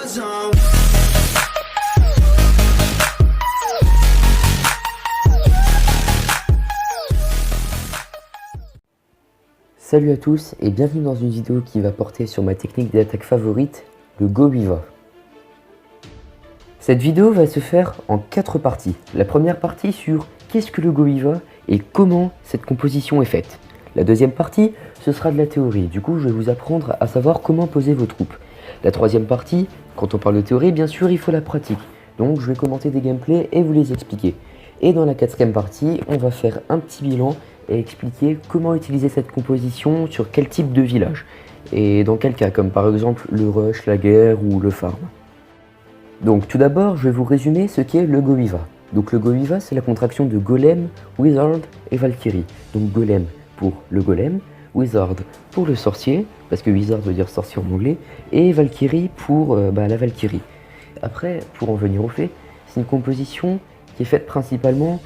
zone. Salut à tous et bienvenue dans une vidéo qui va porter sur ma technique d'attaque favorite, le Go Viva. Cette vidéo va se faire en 4 parties. La première partie sur qu'est-ce que le Go Viva et comment cette composition est faite. La deuxième partie, ce sera de la théorie. Du coup, je vais vous apprendre à savoir comment poser vos troupes. La troisième partie, quand on parle de théorie, bien sûr, il faut la pratique. Donc, je vais commenter des gameplays et vous les expliquer. Et dans la quatrième partie, on va faire un petit bilan et expliquer comment utiliser cette composition sur quel type de village. Et dans quel cas, comme par exemple le rush, la guerre ou le farm. Donc, tout d'abord, je vais vous résumer ce qu'est le Go Viva. Donc, le Go Viva, c'est la contraction de Golem, Wizard et Valkyrie. Donc, Golem pour le Golem, Wizard pour le sorcier, parce que Wizard veut dire sorcier en anglais, et Valkyrie pour la Valkyrie. Après, pour en venir au fait, c'est une composition qui est faite principalement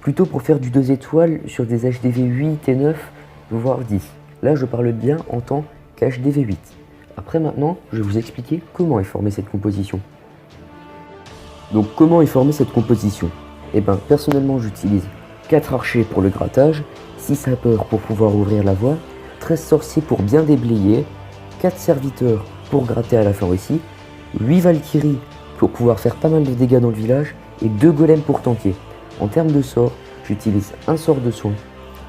plutôt pour faire du 2 étoiles sur des HDV 8 et 9, voire 10. Là, je parle bien en tant qu'HDV 8. Après, maintenant, je vais vous expliquer comment est formée cette composition. Donc, comment est formée cette composition? Eh bien, personnellement, j'utilise 4 archers pour le grattage, 6 sapeurs pour pouvoir ouvrir la voie, 13 sorciers pour bien déblayer, 4 serviteurs pour gratter à la fin aussi, 8 Valkyries pour pouvoir faire pas mal de dégâts dans le village, et 2 golems pour tanker. En termes de sorts, j'utilise un sort de soin,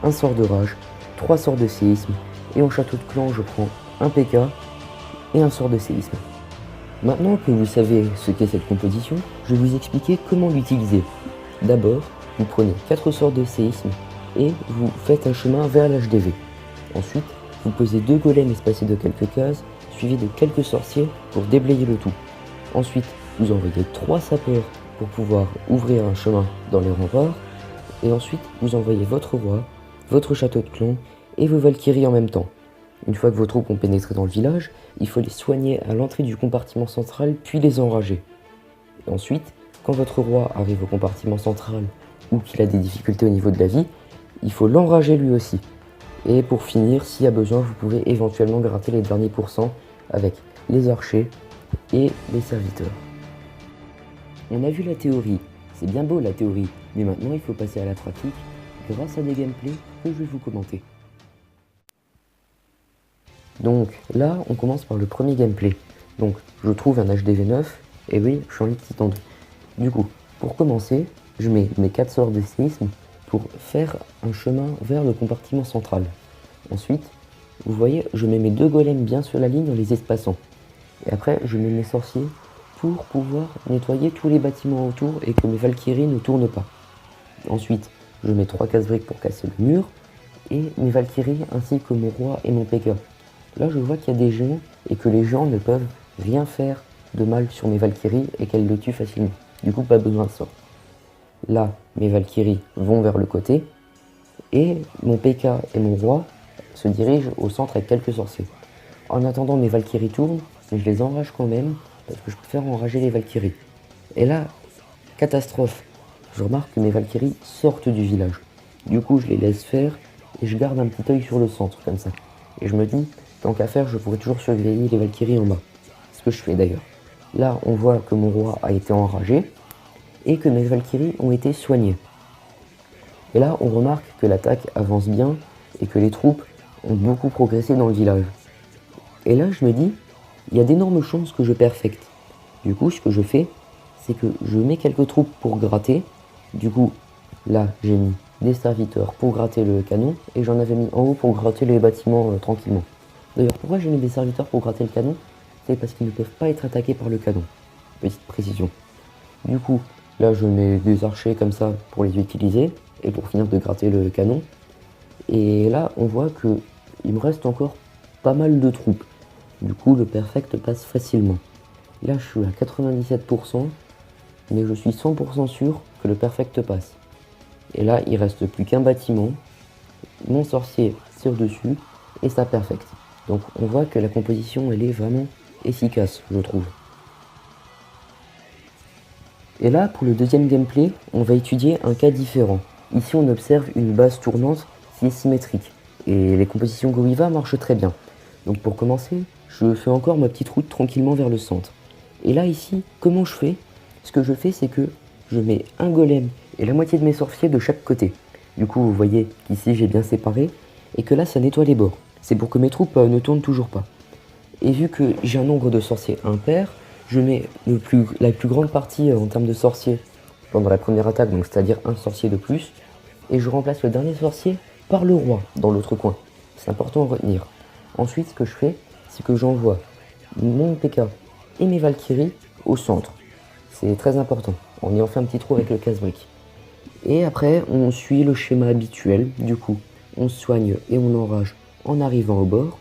un sort de rage, 3 sorts de séisme, et en château de clan, je prends un PK et un sort de séisme. Maintenant que vous savez ce qu'est cette composition, je vais vous expliquer comment l'utiliser. D'abord, vous prenez 4 sorts de séisme et vous faites un chemin vers l'HDV. Ensuite, vous posez 2 golems espacés de quelques cases, suivis de quelques sorciers pour déblayer le tout. Ensuite, vous envoyez 3 sapeurs pour pouvoir ouvrir un chemin dans les remparts. Et ensuite, vous envoyez votre roi, votre château de clan et vos Valkyries en même temps. Une fois que vos troupes ont pénétré dans le village, il faut les soigner à l'entrée du compartiment central puis les enrager. Et ensuite, quand votre roi arrive au compartiment central ou qu'il a des difficultés au niveau de la vie, il faut l'enrager lui aussi. Et pour finir, s'il y a besoin, vous pouvez éventuellement gratter les derniers pourcents avec les archers et les serviteurs. On a vu la théorie, c'est bien beau la théorie, mais maintenant il faut passer à la pratique grâce à des gameplays que je vais vous commenter. Donc là, on commence par le premier gameplay. Donc je trouve un HDV 9, et oui, je suis en Ligue Titan 2. Du coup, pour commencer, je mets mes 4 sorts de séisme pour faire un chemin vers le compartiment central. Ensuite, vous voyez, je mets mes 2 golems bien sur la ligne en les espaçant. Et après, je mets mes sorciers pour pouvoir nettoyer tous les bâtiments autour et que mes Valkyries ne tournent pas. Ensuite, je mets 3 casse-briques pour casser le mur et mes Valkyries ainsi que mon roi et mon PK. Là, je vois qu'il y a des géants et que les géants ne peuvent rien faire de mal sur mes Valkyries et qu'elles le tuent facilement. Du coup, pas besoin de ça. Là, mes Valkyries vont vers le côté et mon PK et mon roi se dirigent au centre avec quelques sorciers. En attendant, mes Valkyries tournent, mais je les enrage quand même parce que je préfère enrager les Valkyries. Et là, catastrophe, je remarque que mes Valkyries sortent du village. Du coup, je les laisse faire et je garde un petit œil sur le centre comme ça. Et je me dis, tant qu'à faire, je pourrais toujours surveiller les Valkyries en bas. Ce que je fais d'ailleurs. Là, on voit que mon roi a été enragé et que mes Valkyries ont été soignées. Et là, on remarque que l'attaque avance bien et que les troupes ont beaucoup progressé dans le village. Et là, je me dis, il y a d'énormes chances que je perfecte. Du coup, ce que je fais, c'est que je mets quelques troupes pour gratter. Du coup, là, j'ai mis des serviteurs pour gratter le canon et j'en avais mis en haut pour gratter les bâtiments tranquillement. D'ailleurs, pourquoi j'ai mis des serviteurs pour gratter le canon? C'est parce qu'ils ne peuvent pas être attaqués par le canon. Petite précision. Du coup, là, je mets des archers comme ça pour les utiliser et pour finir de gratter le canon. Et là, on voit qu'il me reste encore pas mal de troupes. Du coup, le perfect passe facilement. Là, je suis à 97%, mais je suis 100% sûr que le perfect passe. Et là, il reste plus qu'un bâtiment. Mon sorcier tire dessus et ça perfecte. Donc, on voit que la composition, elle est vraiment efficace, je trouve. Et là, pour le deuxième gameplay, on va étudier un cas différent. Ici, on observe une base tournante qui est symétrique. Et les compositions Go Viva marchent très bien. Donc pour commencer, je fais encore ma petite route tranquillement vers le centre. Et là ici, comment je fais? Ce que je fais, c'est que je mets un golem et la moitié de mes sorciers de chaque côté. Du coup, vous voyez qu'ici j'ai bien séparé et que là ça nettoie les bords. C'est pour que mes troupes ne tournent toujours pas. Et vu que j'ai un nombre de sorciers impair, je mets la plus grande partie en termes de sorciers pendant la première attaque, donc c'est-à-dire un sorcier de plus, et je remplace le dernier sorcier par le roi dans l'autre coin. C'est important à retenir. Ensuite, ce que je fais, c'est que j'envoie mon P.K. et mes Valkyries au centre. C'est très important. On y en fait un petit trou avec le casse-brique. Et après, on suit le schéma habituel. Du coup, on soigne et on enrage en arrivant au bord.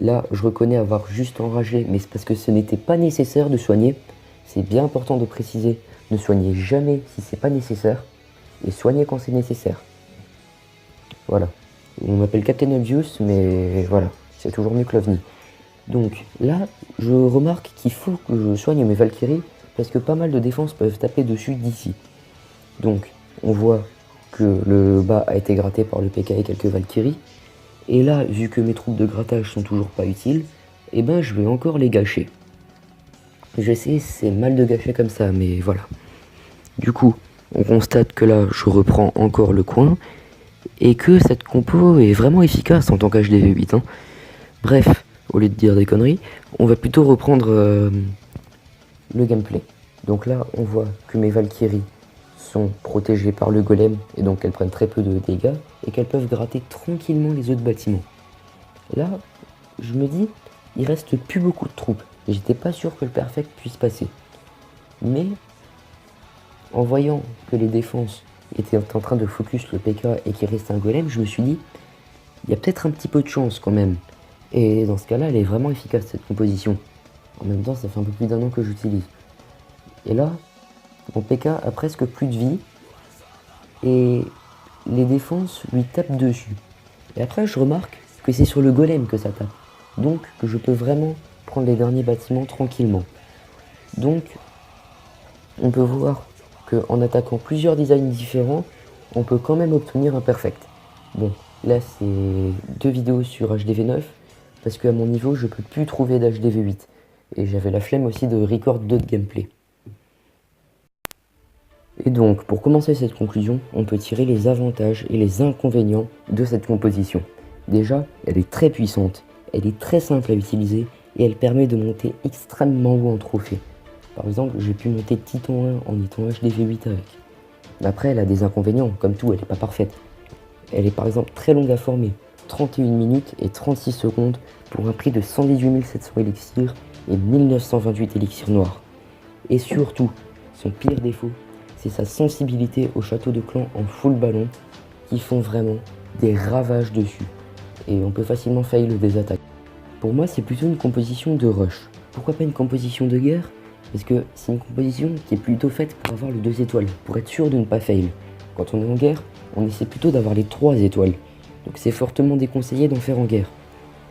Là, je reconnais avoir juste enragé, mais c'est parce que ce n'était pas nécessaire de soigner. C'est bien important de préciser, ne soignez jamais si c'est pas nécessaire, et soignez quand c'est nécessaire. Voilà. On m'appelle Captain Obvious, mais voilà, c'est toujours mieux que l'OVNI. Donc là, je remarque qu'il faut que je soigne mes Valkyries, parce que pas mal de défenses peuvent taper dessus d'ici. Donc, on voit que le bas a été gratté par le P.K. et quelques Valkyries. Et là, vu que mes troupes de grattage sont toujours pas utiles, eh ben je vais encore les gâcher. Je sais, c'est mal de gâcher comme ça, mais voilà. Du coup, on constate que là, je reprends encore le coin, et que cette compo est vraiment efficace en tant qu'HDV8. Hein. Bref, au lieu de dire des conneries, on va plutôt reprendre le gameplay. Donc là, on voit que mes Valkyries sont protégées par le golem, et donc elles prennent très peu de dégâts, et qu'elles peuvent gratter tranquillement les autres bâtiments. Là, je me dis, il reste plus beaucoup de troupes, et j'étais pas sûr que le perfect puisse passer. Mais, en voyant que les défenses étaient en train de focus le P.K. et qu'il reste un golem, je me suis dit, il y a peut-être un petit peu de chance quand même. Et dans ce cas-là, elle est vraiment efficace cette composition. En même temps, ça fait un peu plus d'un an que j'utilise. Et là, mon P.K. a presque plus de vie, et les défenses lui tapent dessus. Et après, je remarque que c'est sur le golem que ça tape. Donc, que je peux vraiment prendre les derniers bâtiments tranquillement. Donc, on peut voir qu'en attaquant plusieurs designs différents, on peut quand même obtenir un perfect. Bon, là, c'est 2 vidéos sur HDV9, parce qu'à mon niveau, je peux plus trouver d'HDV8. Et j'avais la flemme aussi de record d'autres gameplay. Et donc, pour commencer cette conclusion, on peut tirer les avantages et les inconvénients de cette composition. Déjà, elle est très puissante, elle est très simple à utiliser et elle permet de monter extrêmement haut en trophée. Par exemple, j'ai pu monter Titan 1 en étant HDV8 avec. Mais après, elle a des inconvénients, comme tout, elle n'est pas parfaite. Elle est par exemple très longue à former, 31 minutes et 36 secondes pour un prix de 118 700 élixirs et 1928 élixirs noirs. Et surtout, son pire défaut, c'est sa sensibilité au château de clan en full ballon qui font vraiment des ravages dessus. Et on peut facilement fail des attaques. Pour moi, c'est plutôt une composition de rush. Pourquoi pas une composition de guerre? Parce que c'est une composition qui est plutôt faite pour avoir le 2 étoiles, pour être sûr de ne pas fail. Quand on est en guerre, on essaie plutôt d'avoir les 3 étoiles. Donc c'est fortement déconseillé d'en faire en guerre.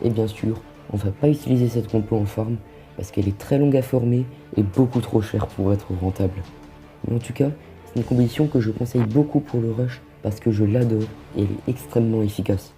Et bien sûr, on va pas utiliser cette compo en farm parce qu'elle est très longue à former et beaucoup trop chère pour être rentable. Mais en tout cas, c'est une composition que je conseille beaucoup pour le rush parce que je l'adore et elle est extrêmement efficace.